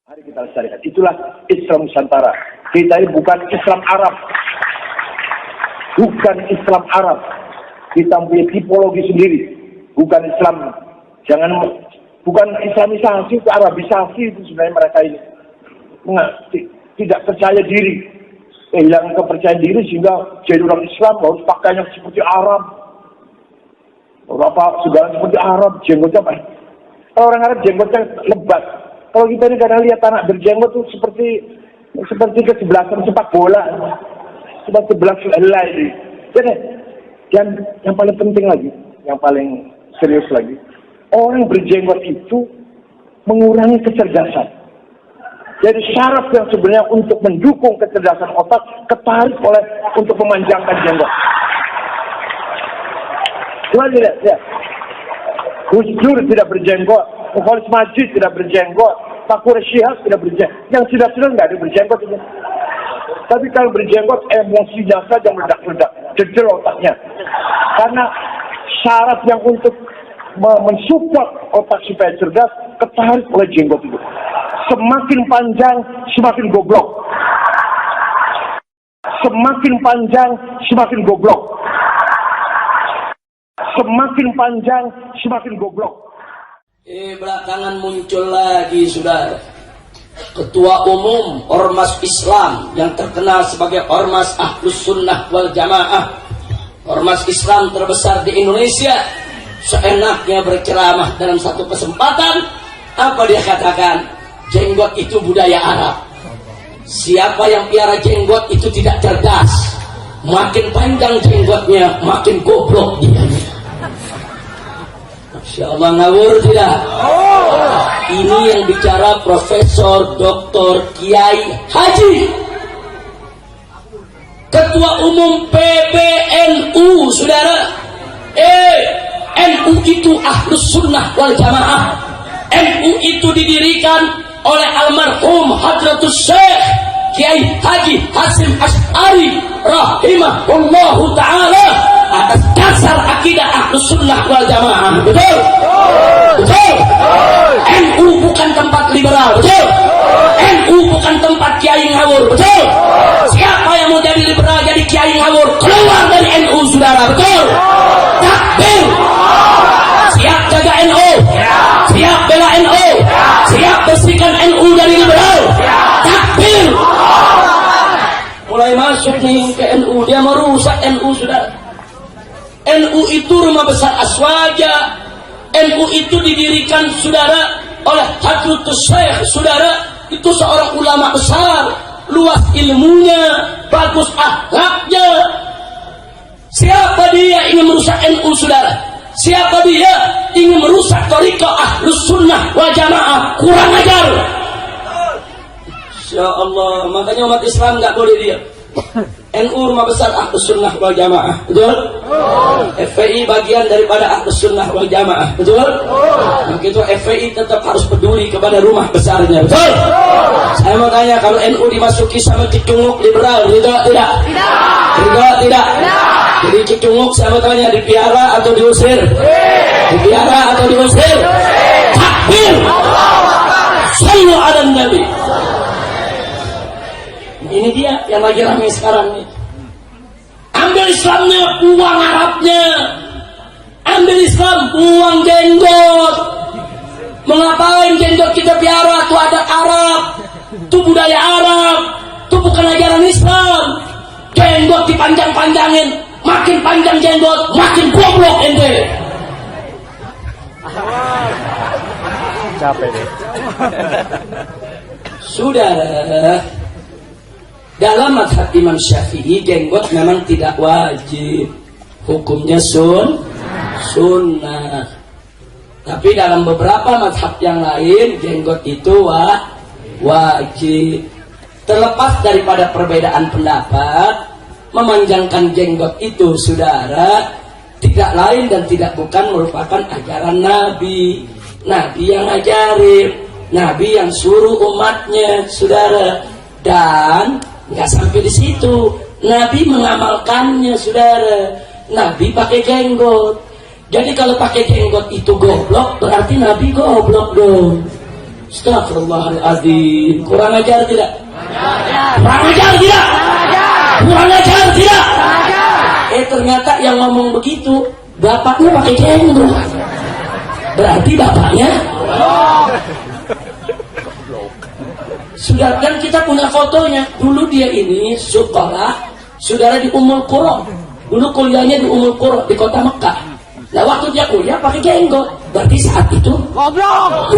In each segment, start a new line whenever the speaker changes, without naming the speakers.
Mari kita lestarikan. Itulah Islam Nusantara. Kita ini bukan Islam Arab. Bukan Islam Arab. Kita punya tipologi sendiri. Bukan Islam. Bukan Islamisasi, itu Arabisasi itu sebenarnya mereka ini. Tidak percaya diri. Hilang kepercayaan diri sehingga jadi orang Islam harus pakainya seperti Arab. Apa segala seperti Arab, jenggotnya apa? Kalau orang Arab jenggotnya lebat. Kalau kita ini kadang lihat anak berjenggot tuh seperti kesebelasan sepak bola, seperti 11 helai ini. Dan yang paling penting lagi, yang paling serius lagi, orang berjenggot itu mengurangi kecerdasan. Jadi syarat yang sebenarnya untuk mendukung kecerdasan otak ketarik oleh untuk memanjangkan jenggot. Coba lihat, ya. Gus Dur tidak berjenggot, Khalis Majid tidak berjenggot, Pak Syihab tidak berjenggot. Yang sudah nggak ada berjenggot itu. Tapi kalau berjenggot emosinya saja meledak-ledak, jejel otaknya. Karena syarat yang untuk mensupport otak supaya cerdas ketarik oleh jenggot itu. Semakin panjang, semakin goblok. Semakin panjang, semakin goblok. Semakin panjang, semakin goblok.
Belakangan muncul lagi, saudara, Ketua Umum Ormas Islam yang terkenal sebagai Ormas Ahlus Sunnah wal Jamaah, Ormas Islam terbesar di Indonesia, seenaknya berceramah dalam satu kesempatan. Apa dia katakan? Jenggot itu budaya Arab. Siapa yang piara jenggot itu tidak cerdas. Makin panjang jenggotnya, makin goblok dia. Masya Allah, ngawur tidak? Ini yang bicara Profesor Dr. Kiai Haji, Ketua Umum PBNU, saudara. NU itu Ahlus Sunnah wal Jamaah. NU itu didirikan oleh almarhum Hadratus Syekh Kiai Haji Hasyim Asy'ari rahimahullahu ta'ala atas dasar akidah Ahlus Sunnah wal Jamaah. Betul? Betul? NU bukan tempat liberal. Betul? NU bukan tempat kiai ngawur. Betul? Siapa yang mau jadi liberal, jadi kiai ngawur, keluar dari NU, saudara. Betul? Takbir. Siap jaga NU, siap bela NU, siap bersihkan NU dari liberal. Takbir. Mulai masuk nih ke NU, dia merusak NU, saudara. NU itu rumah besar Aswaja. NU itu didirikan, saudara, oleh Hadratus Syekh, saudara. Itu seorang ulama besar, luas ilmunya, bagus akhlaknya. Siapa dia ingin merusak NU, saudara? Siapa dia ingin merusak thariqah Ahlus Sunnah wal Jamaah? Kurang ajar. Insya Allah, makanya umat Islam nggak boleh diam. NU rumah besar Ahlus Sunnah wal Jamaah, betul? FPI bagian daripada Ahlus Sunnah wal Jamaah, betul? Begitu FPI tetap harus peduli kepada rumah besarnya, betul? Saya mau tanya, kalau NU dimasuki sama cicunguk liberal, tidak? Tidak. Jadi cicunguk, saya mau tanya, dipiara atau diusir? Dipiara atau diusir? Takbir! Sallu ala Nabi. Ini dia yang lagi ramai sekarang nih. Ambil Islamnya, buang Arabnya. Ambil Islam, buang jenggot. Mengapain jenggot kita piara? Itu ada Arab, itu budaya Arab, itu bukan ajaran Islam. Jenggot dipanjang-panjangin, makin panjang jenggot, makin goblok ente.
Capek deh.
Saudara, dalam mazhab Imam Syafi'i jenggot memang tidak wajib, hukumnya sunnah. Tapi dalam beberapa mazhab yang lain jenggot itu wajib. Terlepas daripada perbedaan pendapat, memanjangkan jenggot itu, saudara, tidak lain dan tidak bukan merupakan ajaran Nabi. Nabi yang ngajarin, Nabi yang suruh umatnya, saudara. Dan nggak sampai di situ, Nabi mengamalkannya, saudara. Nabi pakai jenggot. Jadi kalau pakai jenggot itu goblok, berarti Nabi goblok dong. Astagfirullahaladzim. Kurang ajar tidak? Kurang ajar tidak? Kurang ajar tidak? Ternyata yang ngomong begitu bapaknya pakai jenggot. Berarti bapaknya sudah. Dan kita punya fotonya. Dulu dia ini sekolah, saudara, di Ummul Qura. Dulu kuliahnya di Ummul Qura di kota Mekah. Nah waktu dia kuliah pakai jenggot. Berarti saat itu goblok.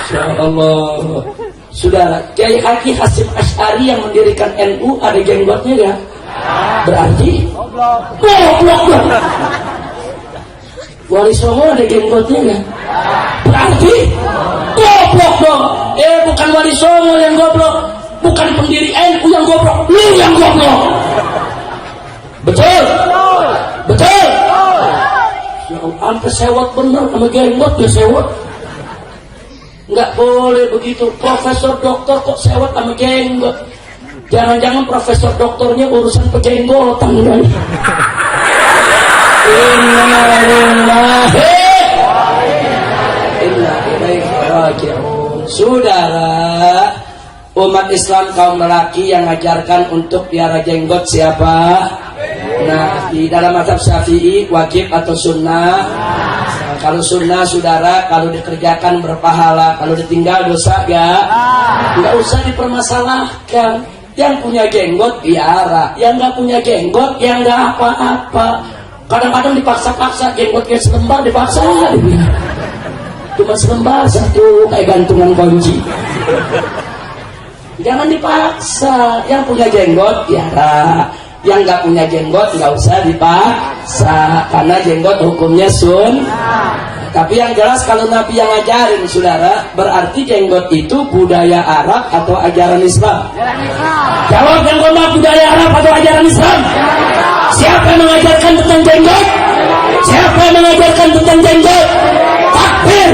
Insyaallah. Saudara, Kiai Haji Hasim Asy'ari yang mendirikan NU ada jenggotnya ya? Berarti goblok. Wali Songo ada jenggotnya ya? Berarti goblok dong. Bukan Wali Songo yang goblok, bukan pendiri NU yang goblok, lu yang goblok. Betul? Betul? Ya sampai sewot bener sama jenggotnya sewot. Nggak boleh begitu. Profesor doktor kok sewot sama jenggot. Jangan-jangan profesor doktornya urusan pejenggotan kan? Saudara, umat Islam kaum lelaki yang mengajarkan untuk piara jenggot siapa? Nah, di dalam mazhab Syafi'i wajib atau sunnah? Kalau sunnah, saudara, kalau dikerjakan berpahala, kalau ditinggal dosa gak? Nggak usah dipermasalahkan. Yang punya jenggot piara, yang nggak punya jenggot yang nggak apa-apa. Kadang-kadang dipaksa-paksa, jenggotnya selembar dipaksa dibiar. Cuma selembar satu, kayak gantungan kunci. Jangan dipaksa. Yang punya jenggot piara, yang nggak punya jenggot nggak usah dipaksa, karena jenggot hukumnya Tapi yang jelas kalau Nabi yang ngajarin, saudara, berarti jenggot itu budaya Arab atau ajaran Islam? Jawab yang kompak, budaya Arab atau ajaran Islam? Siapa yang mengajarkan tentang jenggot? Siapa yang mengajarkan tentang jenggot? Takbir.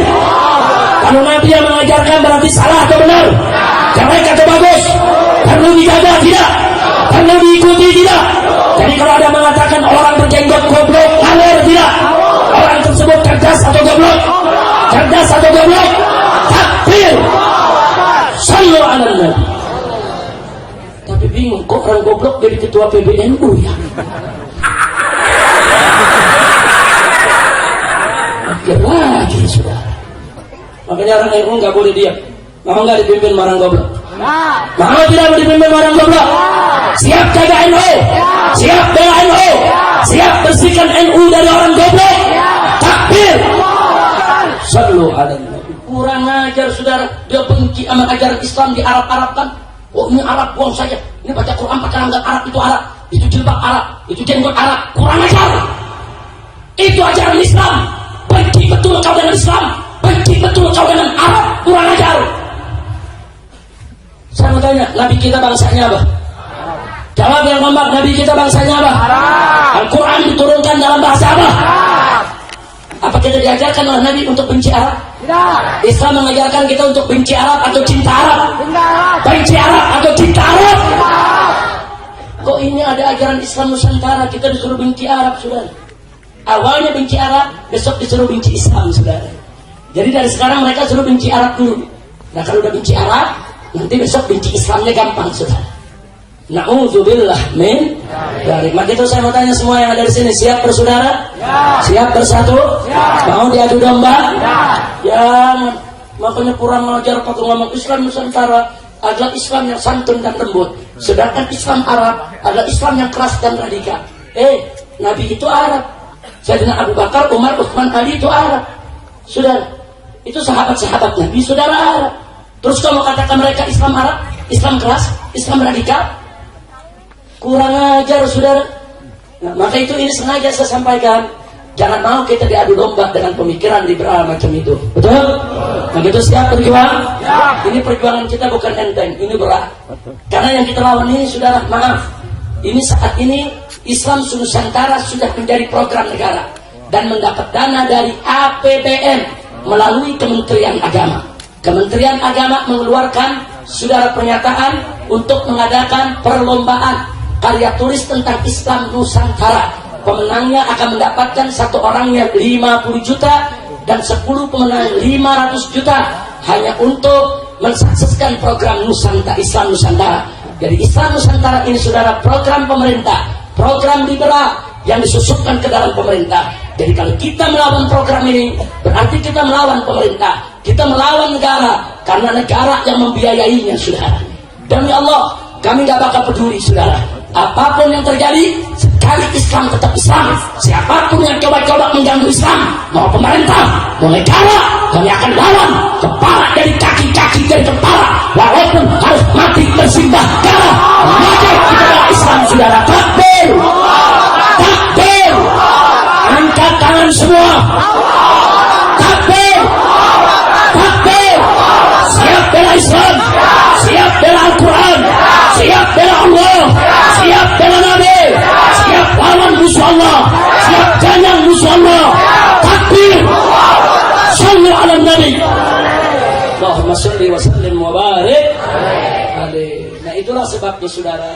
Kalau Nabi yang mengajarkan berarti salah atau benar? Jelek atau bagus? Perlu dijaga tidak? Perlu diikuti tidak? Jadi kalau ada mengatakan orang berjenggot goblok, ngalir tidak? Orang tersebut cerdas atau goblok? Cerdas atau goblok? Takbir. Sallu ala Nabi. Tapi bingung, kok orang goblok jadi ketua PBNU ya? Akhir lagi saudara. Makanya orang NU nggak boleh diam. Mau nggak dipimpin orang goblok? Mau tidak dipimpin orang goblok? Siap jaga NU? Siap bela NU? Siap bersihkan NU dari orang goblok? Takbir. Sallu ala Nabi. Kurang ajar saudara. Dia benci sama ajaran Islam di Arab-Arabkan. Oh ini Arab, buang saja. Ini baca Quran pakai langgar Arab, itu Arab. Itu jilbab Arab, itu jenggot Arab. Kurang ajar. Itu ajaran Islam. Benci betul kau dengan Islam. Benci betul kau dengan Arab. Kurang ajar. Saya mau tanya, Nabi kita bangsanya apa? Jawab yang ngomong, Nabi kita bangsanya apa? Al-Quran diturunkan dalam bahasa apa? Apa kita diajarkan oleh Nabi untuk benci Arab? Tidak. Islam mengajarkan kita untuk benci Arab atau cinta Arab? Benci Arab atau cinta Arab? Kok ini ada ajaran Islam Nusantara kita disuruh benci Arab, saudara? Awalnya benci Arab, besok disuruh benci Islam, saudara. Jadi dari sekarang mereka suruh benci Arab dulu. Nah kalau udah benci Arab, nanti besok benci Islamnya gampang, saudara. Na'udzubillah min dari. Maka itu saya mau tanya semua yang ada di sini, siap bersaudara? Ya. Siap bersatu? Ya. Mau diadu domba? Ya. Jangan. Makanya kurang ajar waktu ngomong Islam Nusantara adalah Islam yang santun dan lembut, sedangkan Islam Arab adalah Islam yang keras dan radikal. Nabi itu Arab, Sayyidina Abu Bakar, Umar, Utsman, Ali itu Arab. Saudara, itu sahabat-sahabat Nabi, saudara Arab. Terus kamu katakan mereka Islam Arab, Islam keras, Islam radikal? Kurang ajar, saudara. Nah, maka itu ini sengaja saya sampaikan. Jangan mau kita diadu domba dengan pemikiran liberal macam itu. Betul? Nah, itu siap berjuang? Ya. Ini perjuangan kita bukan enteng, ini berat. Karena yang kita lawan ini, saudara, maaf. Ini saat ini Islam Nusantara sudah menjadi program negara dan mendapat dana dari APBN melalui Kementerian Agama. Kementerian Agama mengeluarkan saudara pernyataan untuk mengadakan perlombaan karya tulis tentang Islam Nusantara pemenangnya akan mendapatkan satu orangnya 50 juta dan 10 pemenang 500 juta hanya untuk mensukseskan program Islam Nusantara. Jadi Islam Nusantara ini saudara program pemerintah, program liberal yang disusupkan ke dalam pemerintah. Jadi kalau kita melawan program ini berarti kita melawan pemerintah, kita melawan negara, karena negara yang membiayainya saudara. Demi Allah kami gak bakal peduli saudara, apapun yang terjadi, sekali Islam tetap Islam. Siapapun yang coba-coba mengganggu Islam, mau pemerintah, mau negara, kami akan lawan kepala dari kaki dari kepala, walaupun harus mati bersimbah darah. Maka kita bela Islam saudara. Takbir, takbir, angkat tangan semua. Takbir, takbir, siap bela Islam, siap bela Al-Quran, siap bela Allah, siap bela Nabi, siap lawan musuh Allah, siap janyang musuh Allah. Takbir, sallu ala Nabi. Allahumma salli wa sallim wa barik alaihi. Nah itulah sebabnya saudara,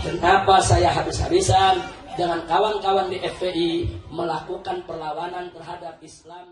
kenapa saya habis-habisan dengan kawan-kawan di FPI melakukan perlawanan terhadap Islam.